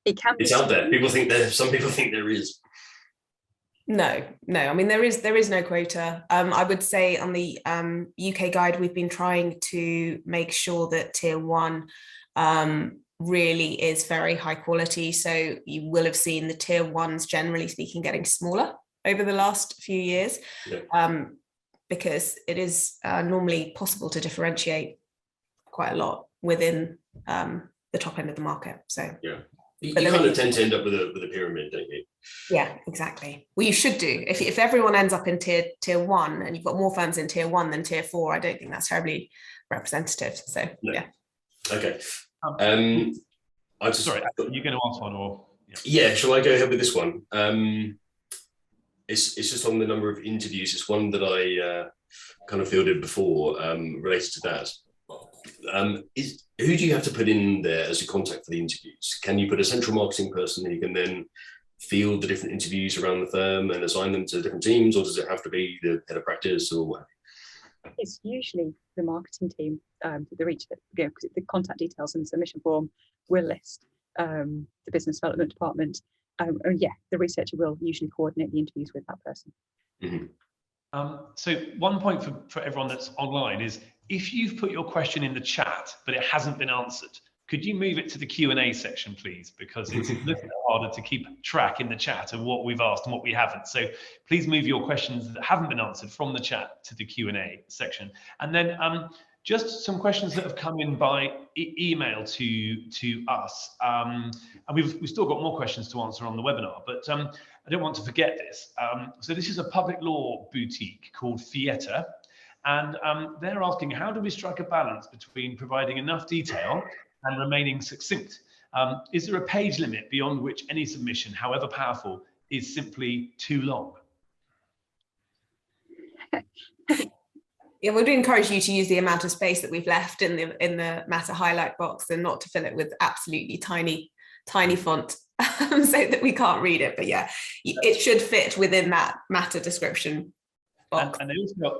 It can be. It's out there. Some people think there is. No. I mean, there is no quota. I would say on the UK guide, we've been trying to make sure that tier 1 really is very high quality. So you will have seen the tier 1s, generally speaking, getting smaller over the last few years, because it is normally possible to differentiate quite a lot within the top end of the market. So yeah. You kind of tend to end up with a pyramid, don't you? Yeah, exactly. Well, you should do. If everyone ends up in tier 1 and you've got more firms in tier 1 than tier 4, I don't think that's terribly representative. So no. Yeah. Okay. Sorry, you're going to ask one, or yeah? Shall I go ahead with this one? It's just on the number of interviews. It's one that I kind of fielded before, related to that. Who do you have to put in there as a contact for the interviews? Can you put a central marketing person who can then field the different interviews around the firm and assign them to different teams, or does it have to be the head of practice, or what? It's usually the marketing team because the contact details in the submission form will list the business development department. The researcher will usually coordinate the interviews with that person. Mm-hmm. So one point for everyone that's online is, if you've put your question in the chat but it hasn't been answered, could you move it to the Q&A section, please? Because it's a little bit harder to keep track in the chat of what we've asked and what we haven't. So please move your questions that haven't been answered from the chat to the Q&A section. And then just some questions that have come in by email to us. And we've still got more questions to answer on the webinar, but I don't want to forget this. So this is a public law boutique called Fietta. And they're asking, how do we strike a balance between providing enough detail and remaining succinct? Is there a page limit beyond which any submission, however powerful, is simply too long? Yeah, we'd encourage you to use the amount of space that we've left in the matter highlight box, and not to fill it with absolutely tiny font so that we can't read it. But yeah, it should fit within that matter description box. And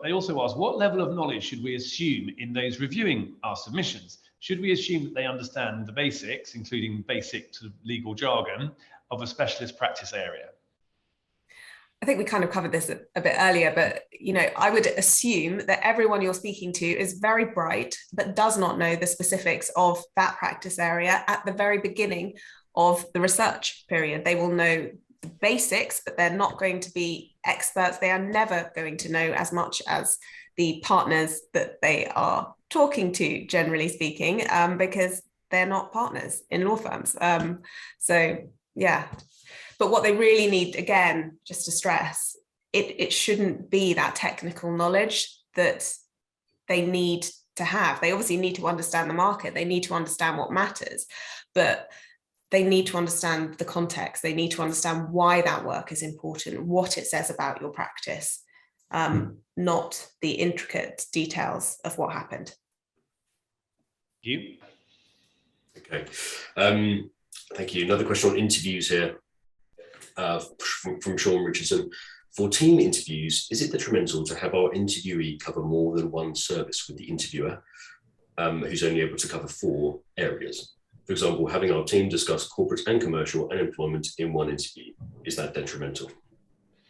they also ask, what level of knowledge should we assume in those reviewing our submissions? Should we assume that they understand the basics, including basic sort of legal jargon, of a specialist practice area? I think we kind of covered this a bit earlier, but I would assume that everyone you're speaking to is very bright, but does not know the specifics of that practice area at the very beginning of the research period. They will know the basics, but they're not going to be experts. They are never going to know as much as the partners that they are talking to, generally speaking, because they're not partners in law firms. So yeah. But what they really need, again, just to stress, it shouldn't be that technical knowledge that they need to have. They obviously need to understand the market. They need to understand what matters, but they need to understand the context. They need to understand why that work is important, what it says about your practice, not the intricate details of what happened. You? Okay. Thank you. Another question on interviews here from Sean Richardson. For team interviews, is it detrimental to have our interviewee cover more than one service with the interviewer, who's only able to cover 4 areas? For example, having our team discuss corporate and commercial and employment in one interview, is that detrimental?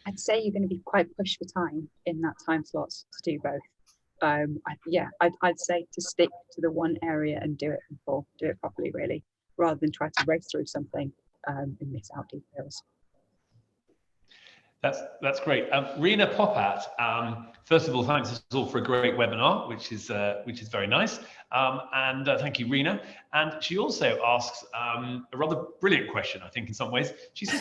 I'd say you're going to be quite pushed for time in that time slot to do both. I'd say to stick to the one area and do it in full, do it properly, really, rather than try to race through something and miss out details. That's great. Rena Popat, first of all, thanks us all for a great webinar, which is very nice. And thank you, Rena. And she also asks a rather brilliant question, I think, in some ways. She says,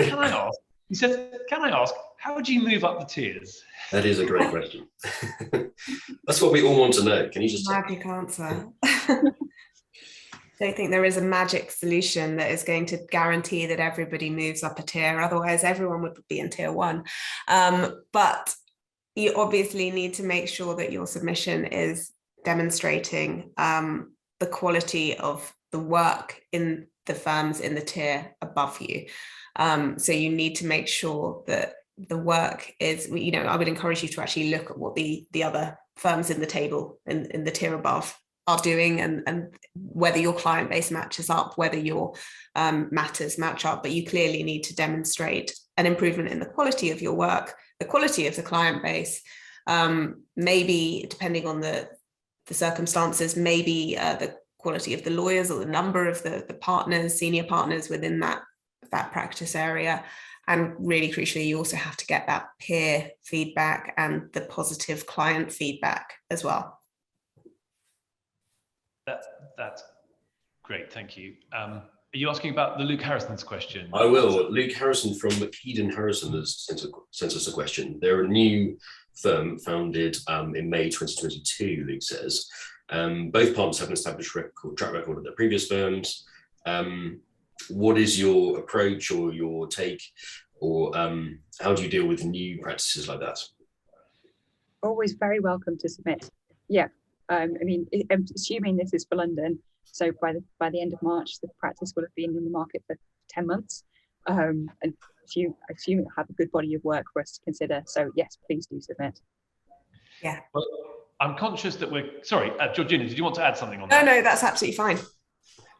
can I ask, how do you move up the tiers? That is a great question. That's what we all want to know. Can you just magic answer? I don't think there is a magic solution that is going to guarantee that everybody moves up a tier. Otherwise, everyone would be in tier 1. But you obviously need to make sure that your submission is demonstrating the quality of the work in the firms in the tier above you. So you need to make sure that the work is, I would encourage you to actually look at what the other firms in the table, in the tier above, are doing, and whether your client base matches up, whether your matters match up. But you clearly need to demonstrate an improvement in the quality of your work, the quality of the client base, maybe depending on the circumstances, maybe the quality of the lawyers or the number of the partners, senior partners within that practice area. And really crucially, you also have to get that peer feedback and the positive client feedback as well. That's great, thank you. Are you asking about the Luke Harrison's question? I will. Luke Harrison from Keeden Harrison has sent us a question. They're a new firm founded in May 2022, Luke says. Both partners have an established track record of their previous firms. What is your approach or your take, or how do you deal with new practices like that? Always very welcome to submit. Yeah. I'm assuming this is for London, so by the end of March, the practice will have been in the market for 10 months, and I assume it have a good body of work for us to consider. So yes, please do submit. Yeah. Well, I'm conscious that sorry, Georgina, did you want to add something on that? No, that's absolutely fine.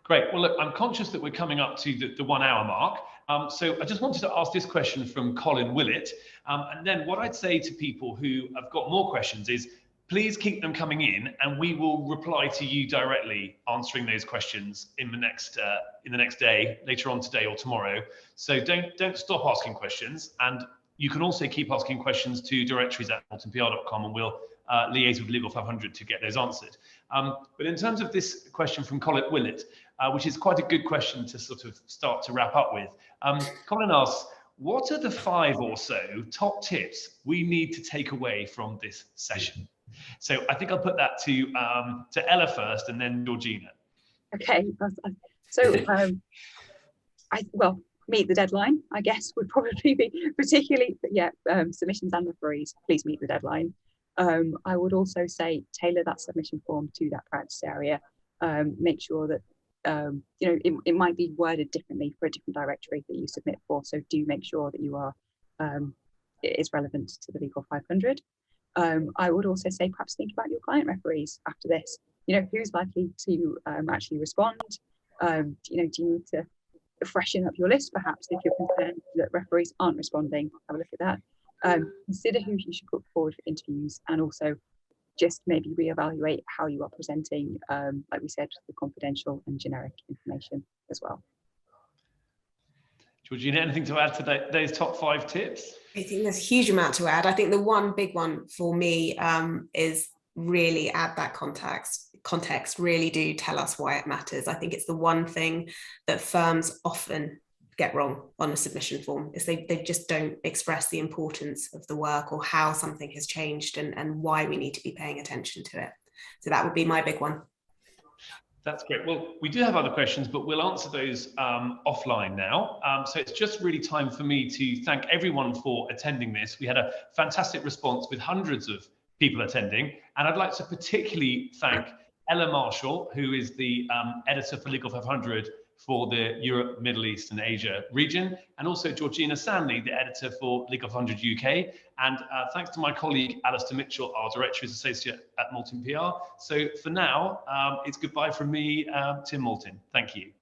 Great. Well, look, I'm conscious that we're coming up to the 1 hour mark. So I just wanted to ask this question from Colin Willett. And then what I'd say to people who have got more questions is, please keep them coming in, and we will reply to you directly, answering those questions in the next day, later on today or tomorrow. So don't stop asking questions, and you can also keep asking questions to directories@maltinpr.com, and we'll liaise with Legal 500 to get those answered. But in terms of this question from Colin Willett, which is quite a good question to sort of start to wrap up with, Colin asks, what are the 5 or so top tips we need to take away from this session? So I think I'll put that to Ella first, and then Georgina. Okay, so meet the deadline, I guess, would probably be particularly, submissions and referees, please meet the deadline. I would also say tailor that submission form to that practice area. Make sure that it might be worded differently for a different directory that you submit for, so do make sure that you are it is relevant to the Legal 500. I would also say perhaps think about your client referees after this. Who's likely to actually respond? Do you need to freshen up your list perhaps if you're concerned that referees aren't responding? Have a look at that. Consider who you should put forward for interviews, and also just maybe reevaluate how you are presenting, like we said, the confidential and generic information as well. Georgina, anything to add to those top 5 tips? I think there's a huge amount to add. I think the one big one for me is really add that context, really do tell us why it matters. I think it's the one thing that firms often get wrong on a submission form, is they just don't express the importance of the work or how something has changed and why we need to be paying attention to it. So that would be my big one. That's great. Well, we do have other questions, but we'll answer those offline now. So it's just really time for me to thank everyone for attending this. We had a fantastic response with hundreds of people attending. And I'd like to particularly thank Ella Marshall, who is the editor for Legal 500 for the Europe, Middle East and Asia region, and also Georgina Sanley, the editor for Legal 500 UK. And thanks to my colleague, Alistair Mitchell, our Directories Associate at Maltin PR. So for now, it's goodbye from me, Tim Maltin. Thank you.